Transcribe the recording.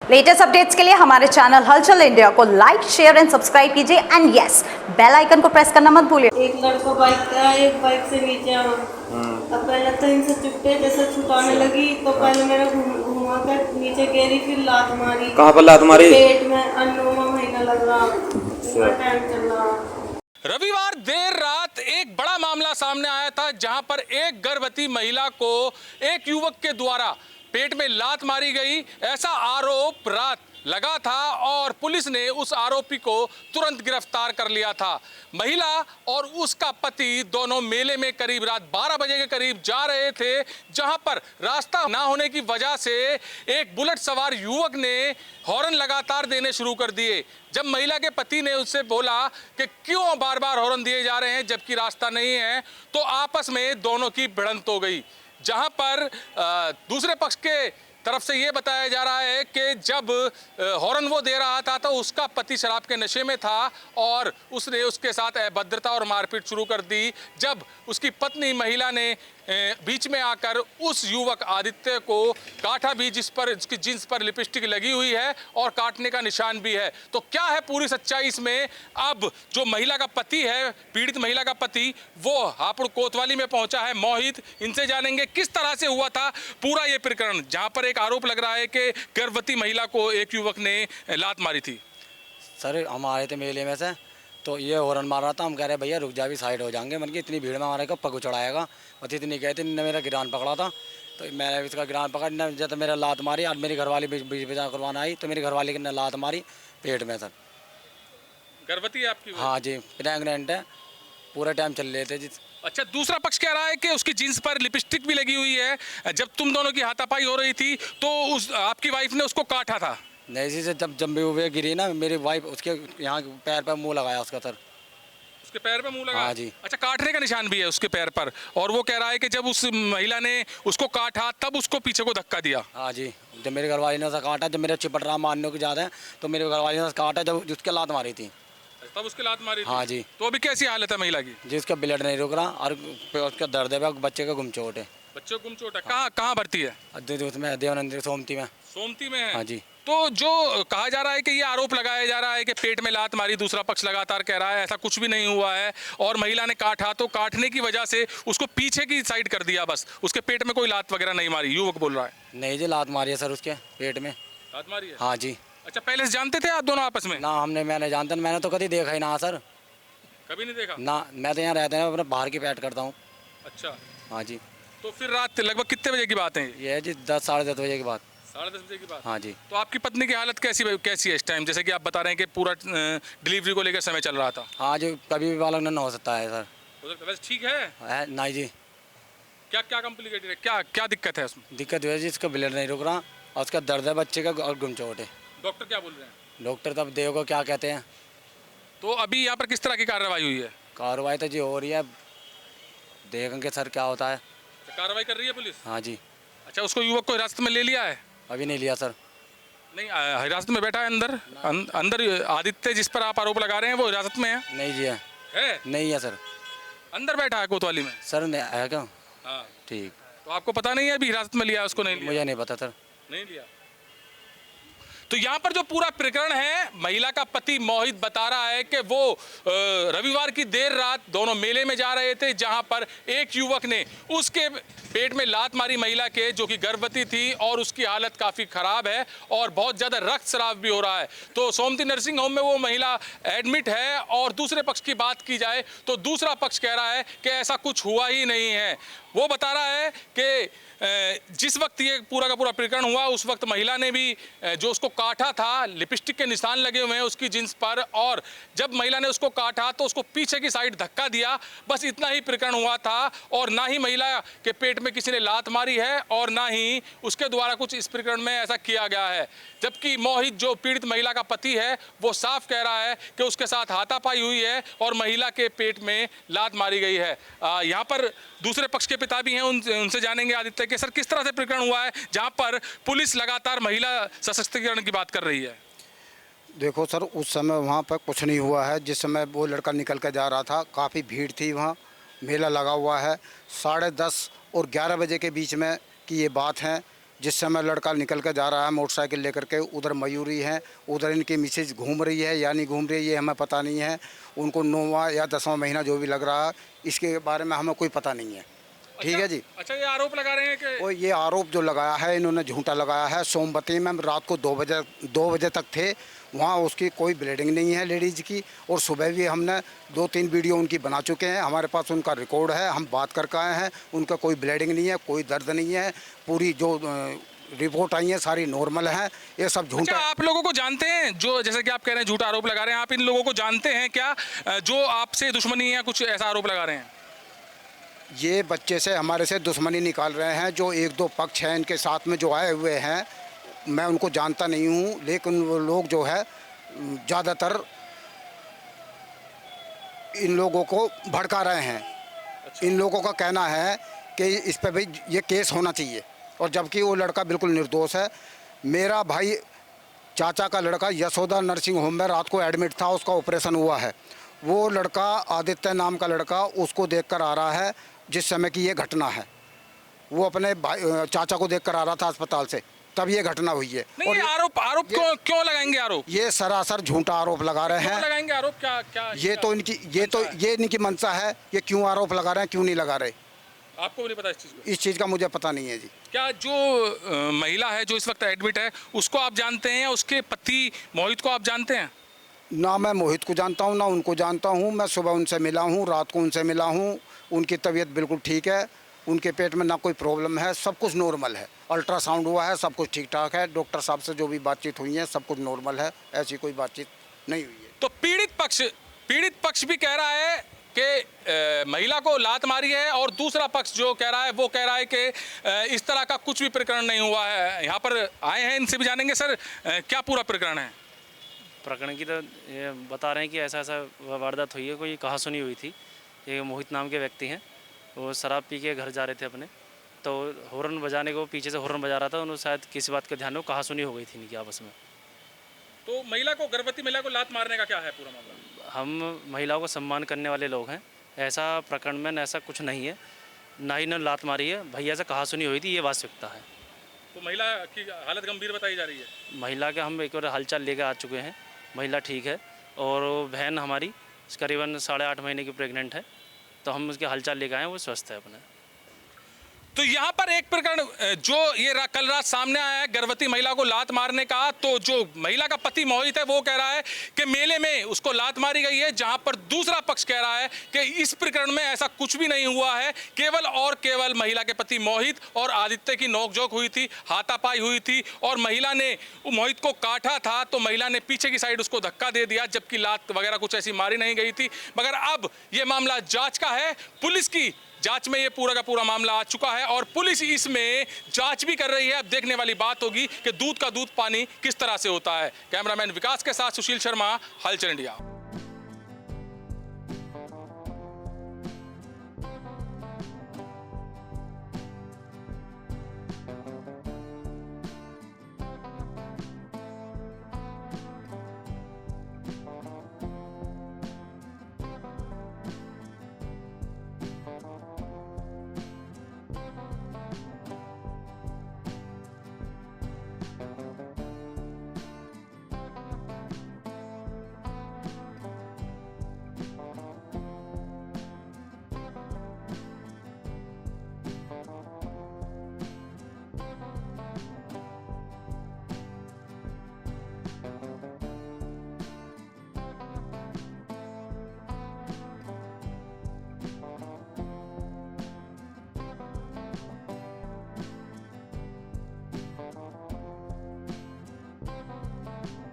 Latest updates के लिए हमारे चैनल हलचल इंडिया को लाइक, शेयर एंड सब्सक्राइब कीजिए एंड यस, बेल आइकन को प्रेस करना मत भूलिए। एक लड़का बाइक पे आया, एक बाइक से नीचे आया। अब पहले तो इनसे चुपटे जैसे छुटाने लगी तो पहले मेरा घुमा कर नीचे गिरी, फिर लात मारी। कहाँ पर लात मारी? पेट में। 9वां महीना लग रहा, टाइम चल रहा। रविवार देर रात एक बड़ा मामला सामने आया था, जहां पर एक गर्भवती महिला को एक युवक के द्वारा पेट में लात मारी गई, ऐसा आरोप रात लगा था और पुलिस ने उस आरोपी को तुरंत गिरफ्तार कर लिया था। महिला और उसका पति दोनों मेले में करीब रात 12 बजे के करीब जा रहे थे, जहां पर रास्ता ना होने की वजह से एक बुलेट सवार युवक ने हॉर्न लगातार देने शुरू कर दिए। जब महिला के पति ने उससे बोला कि क्यों बार बार हॉर्न दिए जा रहे हैं जबकि रास्ता नहीं है, तो आपस में दोनों की भिड़ंत हो गई। जहां पर दूसरे पक्ष के तरफ से ये बताया जा रहा है कि जब हॉर्न वो दे रहा था तो उसका पति शराब के नशे में था और उसने उसके साथ अभद्रता और मारपीट शुरू कर दी। जब उसकी पत्नी महिला ने बीच में आकर उस युवक आदित्य को काटा भी, जिस पर उसकी जींस पर लिपस्टिक लगी हुई है और काटने का निशान भी है। तो क्या है पूरी सच्चाई इसमें? अब जो महिला का पति है, पीड़ित महिला का पति, वो हापुड़ कोतवाली में पहुंचा है मोहित। इनसे जानेंगे किस तरह से हुआ था पूरा ये प्रकरण, जहां पर एक आरोप लग रहा है कि गर्भवती महिला को एक युवक ने लात मारी थी। सर हम आ रहे थे मेले में से, तो ये हॉर्न मार रहा था। हम कह रहे भैया रुक जा, भी साइड हो जाएंगे। मन की इतनी भीड़ में हमारे को पग चढ़ाएगा, पति इतनी कहते ने मेरा गिरान पकड़ा था, तो मैंने इसका गिरान पकड़ न, जब मेरा लात मारी और मेरी घरवाली बीच बजा करवाना आई तो मेरी घरवाली ने लात मारी पेट में। सर गर्भवती है आपकी? हाँ जी, प्रेगनेंट है, पूरे टाइम चल रहे थे जी। अच्छा, दूसरा पक्ष कह रहा है कि उसकी जींस पर लिपस्टिक भी लगी हुई है। जब तुम दोनों की हाथापाई हो रही थी तो उस आपकी वाइफ ने उसको काटा था? नहीं जी, से जब जब भी वो गिरी ना, मेरी वाइफ उसके यहाँ पैर पर मुंह लगाया उसका। सर उसके पैर पे मुंह लगा? हाँ जी। अच्छा, काटने का निशान भी है उसके पैर पर, और वो कह रहा है कि जब उस महिला ने उसको काटा तब उसको पीछे को धक्का दिया। हाँ जी, जब मेरी घरवाली ने उसे काटा, जब मेरे चिपट रहा मारने की ज़्यादा है, तो मेरी घरवाली ने उसे काटा जब उसके लात मारी थी। तब उसके लात मारी थी? हाँ जी। तो अभी कैसी हालत है महिला की? जी उसका ब्लड नहीं रुक रहा और उसका दर्द है, बच्चे का गुमचोट है। बच्चे को गुमचोट है? कहाँ कहाँ भर्ती है? उसमें देवानंद सोमती में। सोमती में है? हाँ जी। तो जो कहा जा रहा है कि ये आरोप लगाया जा रहा है कि पेट में लात मारी, दूसरा पक्ष लगातार कह रहा है ऐसा कुछ भी नहीं हुआ है और महिला ने काटा तो काटने की वजह से उसको पीछे की साइड कर दिया, बस उसके पेट में कोई लात वगैरह नहीं मारी, युवक बोल रहा है। नहीं जी, लात मारी है सर उसके पेट में। लात मारी है? हाँ जी। अच्छा, पहले से जानते थे आप दोनों आपस में? ना मैंने जानता, मैंने तो कभी देखा ही ना सर। कभी नहीं देखा ना, मैं तो यहाँ रहते हैं, अपने बाहर की पैट करता हूँ। अच्छा। हाँ जी। तो फिर रात लगभग कितने बजे की बात है? ये है जी 10 साढ़े 10 बजे के बाद। 10:30 बजे की बात? हाँ जी। तो आपकी पत्नी की हालत कैसी है इस टाइम? जैसे कि आप बता रहे हैं कि पूरा डिलीवरी को लेकर समय चल रहा था। हाँ जी, कभी भी बालक न हो सकता है सर। वैसे ठीक है? नहीं जी, क्या क्या कॉम्प्लिकेटेड है, क्या क्या दिक्कत है उसमें? दिक्कत है जी, इसका ब्लड नहीं रुक रहा और उसका दर्द है बच्चे का और गुमचोट है। डॉक्टर क्या बोल रहे हैं? डॉक्टर तब देखो क्या कहते हैं। तो अभी यहाँ पर किस तरह की कार्रवाई हुई है? कार्रवाई तो जी हो रही है, देखेंगे सर क्या होता है। कार्रवाई कर रही है पुलिस? हाँ जी। अच्छा, उसको युवक को हिरासत में ले लिया है? अभी नहीं लिया सर। नहीं, हिरासत में बैठा है अंदर? अंदर आदित्य जिस पर आप आरोप लगा रहे हैं वो हिरासत में है? नहीं जी, है? नहीं है सर। अंदर बैठा है कोतवाली में? सर नहीं है क्या? हाँ। ठीक। तो आपको पता नहीं है अभी हिरासत में लिया है उसको? नहीं लिया? मुझे नहीं पता सर। नहीं लिया। तो यहाँ पर जो पूरा प्रकरण है, महिला का पति मोहित बता रहा है कि वो रविवार की देर रात दोनों मेले में जा रहे थे, जहां पर एक युवक ने उसके पेट में लात मारी महिला के, जो कि गर्भवती थी और उसकी हालत काफ़ी ख़राब है और बहुत ज़्यादा रक्तस्राव भी हो रहा है। तो सोमती नर्सिंग होम में वो महिला एडमिट है और दूसरे पक्ष की बात की जाए तो दूसरा पक्ष कह रहा है कि ऐसा कुछ हुआ ही नहीं है। वो बता रहा है कि जिस वक्त ये पूरा का पूरा प्रकरण हुआ उस वक्त महिला ने भी जो उसको काटा था, लिपस्टिक के निशान लगे हुए हैं उसकी जींस पर, और जब महिला ने उसको काटा तो उसको पीछे की साइड धक्का दिया, बस इतना ही प्रकरण हुआ था। और ना ही महिला के पेट में किसी ने लात मारी है और ना ही उसके द्वारा कुछ इस प्रकरण में ऐसा किया गया है। जबकि मोहित जो पीड़ित महिला का पति है वो साफ कह रहा है कि उसके साथ हाथापाई हुई है और महिला के पेट में लात मारी गई है। यहाँ पर दूसरे पक्ष के पिता भी हैं, उनसे जानेंगे आदित्य कि सर किस तरह से प्रकरण हुआ है जहां पर पुलिस लगातार महिला सशक्तिकरण की बात कर रही है। देखो सर, उस समय वहाँ पर कुछ नहीं हुआ है। जिस समय वो लड़का निकल कर जा रहा था काफ़ी भीड़ थी, वहाँ मेला लगा हुआ है। 10:30 और 11 बजे के बीच में की ये बात है, जिस समय लड़का निकल कर जा रहा है मोटरसाइकिल लेकर के, उधर मयूरी है, उधर इनकी मिसेज घूम रही है या नहीं घूम रही है ये हमें पता नहीं है। उनको 9वां या 10वां महीना जो भी लग रहा है इसके बारे में हमें कोई पता नहीं है। ठीक है जी। अच्छा, ये आरोप लगा रहे हैं कि और ये आरोप जो लगाया है इन्होंने झूठा लगाया है। सोमवती में रात को 2 बजे तक थे वहाँ, उसकी कोई ब्लीडिंग नहीं है लेडीज़ की। और सुबह भी हमने 2-3 वीडियो उनकी बना चुके हैं, हमारे पास उनका रिकॉर्ड है, हम बात करके आए हैं। उनका कोई ब्लीडिंग नहीं है, कोई दर्द नहीं है, पूरी जो रिपोर्ट आई है सारी नॉर्मल है। ये सब झूठा। अच्छा, आप लोगों को जानते हैं जो, जैसे कि आप कह रहे हैं झूठा आरोप लगा रहे हैं, आप इन लोगों को जानते हैं क्या जो आपसे दुश्मनी है, कुछ ऐसा आरोप लगा रहे हैं? ये बच्चे से हमारे से दुश्मनी निकाल रहे हैं। जो 1-2 पक्ष हैं इनके साथ में जो आए हुए हैं, मैं उनको जानता नहीं हूँ, लेकिन वो लोग जो है ज़्यादातर इन लोगों को भड़का रहे हैं। अच्छा। इन लोगों का कहना है कि इस पे भाई ये केस होना चाहिए, और जबकि वो लड़का बिल्कुल निर्दोष है। मेरा भाई चाचा का लड़का यशोदा नर्सिंग होम में रात को एडमिट था, उसका ऑपरेशन हुआ है। वो लड़का आदित्य नाम का लड़का उसको देखकर आ रहा है जिस समय की ये घटना है। वो अपने भाई चाचा को देखकर आ रहा था अस्पताल से, तब ये घटना हुई है। नहीं, और ये आरोप क्यों लगाएंगे आरोप? ये सरासर झूठा आरोप लगा रहे क्यों हैं। लगाएंगे आरोप? क्या क्या ये तो इनकी मंशा है। ये क्यों आरोप लगा रहे हैं, क्यों नहीं लगा रहे, आपको भी नहीं पता इस चीज़ को? इस चीज़ का मुझे पता नहीं है जी। क्या जो महिला है जो इस वक्त एडमिट है उसको आप जानते हैं, उसके पति मोहित को आप जानते हैं? ना मैं मोहित को जानता हूँ ना उनको जानता हूँ। मैं सुबह उनसे मिला हूँ, रात को उनसे मिला हूँ। उनकी तबीयत बिल्कुल ठीक है, उनके पेट में ना कोई प्रॉब्लम है, सब कुछ नॉर्मल है। अल्ट्रासाउंड हुआ है, सब कुछ ठीक ठाक है। डॉक्टर साहब से जो भी बातचीत हुई है सब कुछ नॉर्मल है, ऐसी कोई बातचीत नहीं हुई है। तो पीड़ित पक्ष भी कह रहा है कि महिला को लात मारी है, और दूसरा पक्ष जो कह रहा है वो कह रहा है कि इस तरह का कुछ भी प्रकरण नहीं हुआ है। यहाँ पर आए हैं, इनसे भी जानेंगे। सर, क्या पूरा प्रकरण है? प्रकरण की तो ये बता रहे हैं कि ऐसा ऐसा वारदात हुई है, कोई कहा सुनी हुई थी। ये मोहित नाम के व्यक्ति हैं, वो शराब पी के घर जा रहे थे अपने, तो हॉर्न बजाने को पीछे से हॉर्न बजा रहा था, उन्होंने शायद किसी बात के ध्यान में कहा सुनी हो गई थी इनकी आपस में। तो गर्भवती महिला को लात मारने का क्या है पूरा मामला? हम महिलाओं को सम्मान करने वाले लोग हैं, ऐसा प्रकरण में ऐसा कुछ नहीं है, ना ही न लात मारी है। भैया से कहा सुनी हुई थी, ये वास्तविकता है। तो महिला की हालत गंभीर बताई जा रही है। महिला के हम एक बार हालचाल लेकर आ चुके हैं, महिला ठीक है, और वो बहन हमारी करीबन 8.5 महीने की प्रेग्नेंट है, तो हम उसके हालचाल लेकर आए, वो स्वस्थ है अपने। तो यहाँ पर एक प्रकरण जो ये कल रात सामने आया है गर्भवती महिला को लात मारने का, तो जो महिला का पति मोहित है वो कह रहा है कि मेले में उसको लात मारी गई है, जहां पर दूसरा पक्ष कह रहा है कि इस प्रकरण में ऐसा कुछ भी नहीं हुआ है, केवल और केवल महिला के पति मोहित और आदित्य की नोकझोंक हुई थी, हाथापाई हुई थी, और महिला ने मोहित को काटा था तो महिला ने पीछे की साइड उसको धक्का दे दिया, जबकि लात वगैरह कुछ ऐसी मारी नहीं गई थी। मगर अब ये मामला जांच का है, पुलिस की जांच में ये पूरा का पूरा मामला आ चुका है, और पुलिस इसमें जांच भी कर रही है। अब देखने वाली बात होगी कि दूध का दूध पानी किस तरह से होता है। कैमरामैन विकास के साथ सुशील शर्मा, हलचल इंडिया।